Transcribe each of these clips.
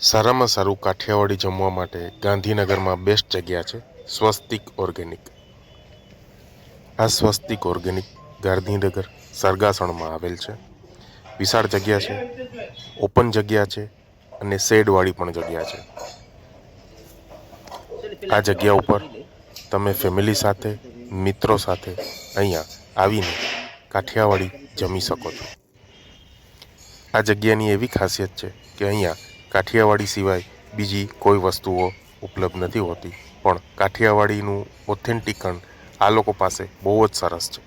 સારામાં સારું કાઠિયાવાડી જમવા માટે ગાંધીનગરમાં બેસ્ટ જગ્યા છે સ્વસ્તિક ઓર્ગેનિક. આ સ્વસ્તિક ઓર્ગેનિક ગાંધીનગર સરગાસણમાં આવેલ છે. વિશાળ જગ્યા છે, ઓપન જગ્યા છે અને શેડવાળી પણ જગ્યા છે. આ જગ્યા ઉપર તમે ફેમિલી સાથે, મિત્રો સાથે અહીંયા આવીને કાઠિયાવાડી જમી શકો છો. આ જગ્યાની એવી ખાસિયત છે કે અહીંયા કાઠિયાવાડી સિવાય બીજી કોઈ વસ્તુઓ ઉપલબ્ધ નથી હોતી, પણ કાઠિયાવાડીનું ઓથેન્ટિકન આ લોકો પાસે બહુ જ સરસ છે.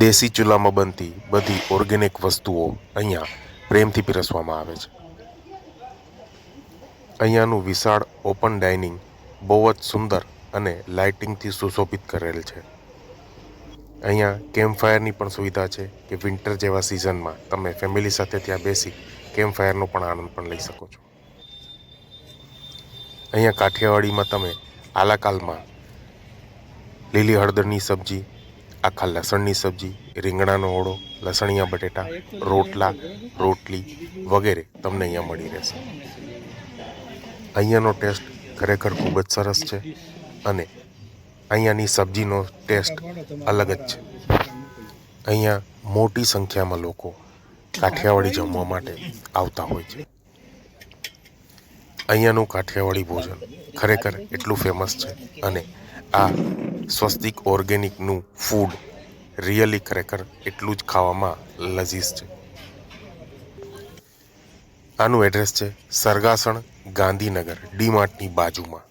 દેશી ચૂલામાં બનતી બધી ઓર્ગેનિક વસ્તુઓ અહીંયા પ્રેમથી પીરસવામાં આવે છે. અહીંયાનું વિશાળ ઓપન ડાઇનિંગ બહુ જ સુંદર અને લાઇટિંગથી સુશોભિત કરેલ છે. અહીંયા કેમ્પ ફાયરની પણ સુવિધા છે કે વિન્ટર જેવા સિઝનમાં તમે ફેમિલી સાથે ત્યાં બેસી કેમ્પ ફાયરનો પણ આનંદ પણ લઈ શકો છો. અહીંયા કાઠિયાવાડીમાં તમે આલાકાલમાં લીલી હળદરની સબ્જી, આખા લસણની સબ્જી, રીંગણાનો ઓળો, લસણિયા બટેટા, રોટલા, રોટલી વગેરે તમને અહીંયા મળી રહેશે. અહીંયાનો ટેસ્ટ ખરેખર ખૂબ જ સરસ છે અને અહીંયાની સબ્જીનો ટેસ્ટ અલગ જ છે. અહીંયા મોટી સંખ્યામાં લોકો કાઠિયાવાડી જમવા માટે આવતા હોય છે. અહીંયાનું કાઠિયાવાડી ભોજન ખરેખર એટલું ફેમસ છે અને આ સ્વસ્તિક ઓર્ગેનિકનું ફૂડ રિયલી ખરેખર એટલું જ ખાવામાં લઝીઝ છે. આનું એડ્રેસ છે સરગાસણ, ગાંધીનગર, ડી માર્ટની બાજુમાં.